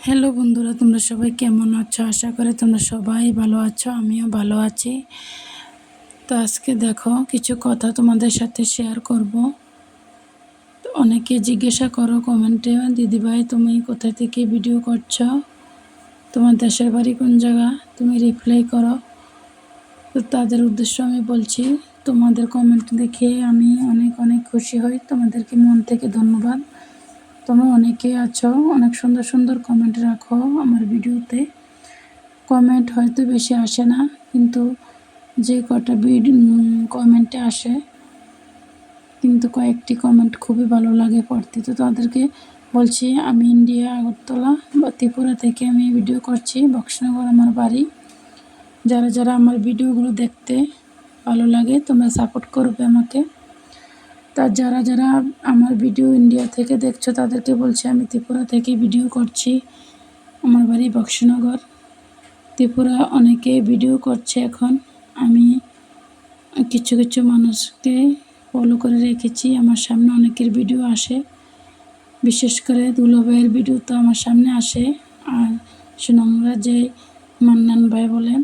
Hello বন্ধুরা, তোমরা সবাই কেমন আছো? আশা করি তোমরা সবাই ভালো আছো, আমিও ভালো আছি। তো আজকে দেখো কিছু কথা তোমাদের সাথে শেয়ার করব। তো অনেকে জিজ্ঞাসা করো কমেন্টে, দিদিভাই তুমি কোথা থেকে ভিডিও করছো, তোমার দেশের বাড়ি কোন জায়গা, তুমি রিপ্লাই করো। তো তাদের উদ্দেশ্য আমি বলছি, তোমাদের কমেন্ট দেখে আমি অনেক অনেক খুশি হই। তোমাদেরকে মন থেকে ধন্যবাদ। তোমরা অনেকেই আছো, অনেক সুন্দর সুন্দর কমেন্ট রাখো আমার ভিডিওতে। কমেন্ট হয়তো বেশি আসে না, কিন্তু যে কটা কমেন্টে আসে, কিন্তু কয়েকটি কমেন্ট খুবই ভালো লাগে পড়তে। তো তাদেরকে বলছি, আমি ইন্ডিয়া আগরতলা বা ত্রিপুরা থেকে আমি ভিডিও করছি, বক্সনগর আমার বাড়ি। যারা যারা আমার ভিডিওগুলো দেখতে ভালো লাগে তোমরা সাপোর্ট করবে আমাকে। তা যারা যারা আমার ভিডিও ইন্ডিয়া থেকে দেখছো তাদেরকে বলছি, আমি ত্রিপুরা থেকে ভিডিও করছি, আমার বাড়ি বক্সনগর। ত্রিপুরা অনেকে ভিডিও করছে এখন। আমি কিছু কিছু মানুষকে ফলো করে রেখেছি, আমার সামনে অনেকের ভিডিও আসে, বিশেষ করে দুলাভাইয়ের ভিডিও তো আমার সামনে আসে। আর সুনামরা যে মান্নান ভাই বলে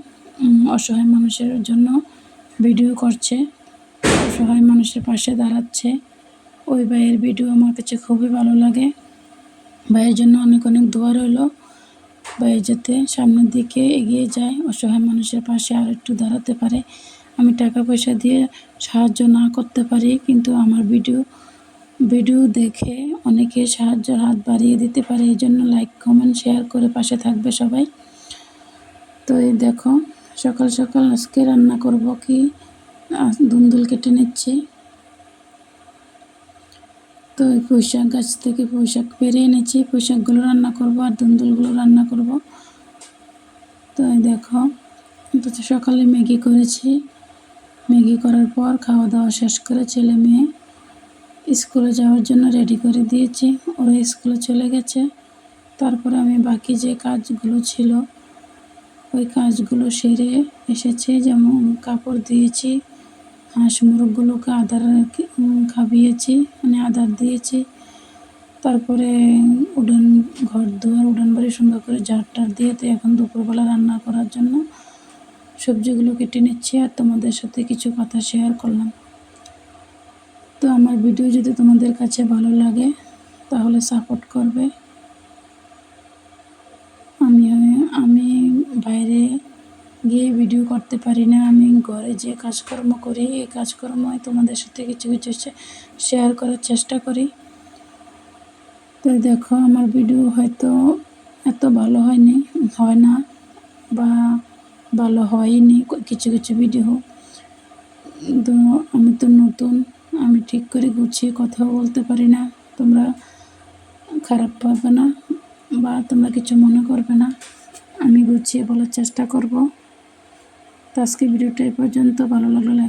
অসহায় মানুষের জন্য ভিডিও করছে, অসহায় মানুষের পাশে দাঁড়াচ্ছে, ওই ভাইয়ের ভিডিও আমার কাছে খুবই ভালো লাগে। ভাইয়ের জন্য অনেক অনেক দোয়া রইল, ভাই যাতে সামনের দিকে এগিয়ে যায়, অসহায় মানুষের পাশে আর একটু দাঁড়াতে পারে। আমি টাকা পয়সা দিয়ে সাহায্য না করতে পারি, কিন্তু আমার ভিডিও দেখে অনেকে সাহায্যের হাত বাড়িয়ে দিতে পারে। এই জন্য লাইক কমেন্ট শেয়ার করে পাশে থাকবে সবাই। তো এই দেখো, সকাল সকাল আজকে রান্না করব কি, ধুন্দুল কেটে নিচ্ছি। তো এই পুঁইশাক গাছ থেকে পুঁইশাক পেরে এনেছি, পুঁইশাকগুলো রান্না করব আর ধুন্দুলগুলো রান্না করব। তো এই দেখো, তো সকালে ম্যাগি করেছি, ম্যাগি করার পর খাওয়া দাওয়া শেষ করে ছেলে মেয়ে স্কুলে যাওয়ার জন্য রেডি করে দিয়েছি, ওরা স্কুলে চলে গেছে। তারপরে আমি বাকি যে কাজগুলো ছিল ওই কাজগুলো সেরে এসেছি, যেমন কাপড় দিয়েছি, হাঁস মুরগগুলোকে আদার খাবিয়েছি, মানে আদার দিয়েছি। তারপরে ঘর দুয়ার উঠান বাড়ি সুন্দর করে ঝাড় দিয়ে, তো এখন দুপুরবেলা রান্না করার জন্য সবজিগুলো কেটে নিচ্ছি আর তোমাদের সাথে কিছু কথা শেয়ার করলাম। তো আমার ভিডিও যদি তোমাদের কাছে ভালো লাগে তাহলে সাপোর্ট করবে। আমি বাইরে গিয়ে ভিডিও করতে পারি না, আমি ঘরে যে কাজকর্ম করি এই কাজকর্মই তোমাদের সাথে কিছু কিছু শেয়ার করার চেষ্টা করি। তো দেখো, আমার ভিডিও হয়তো এত ভালো হয় না বা ভালো হয়নি কিছু কিছু ভিডিও। তো আমি তো নতুন, আমি ঠিক করে গুছিয়ে কথাও বলতে পারি না, তোমরা খারাপ পাবে না বা তোমরা কিছু মনে করবে না, আমি গুছিয়ে বলার চেষ্টা করব। তো আজকে ভিডিওটা এই পর্যন্ত। ভালো লাগলে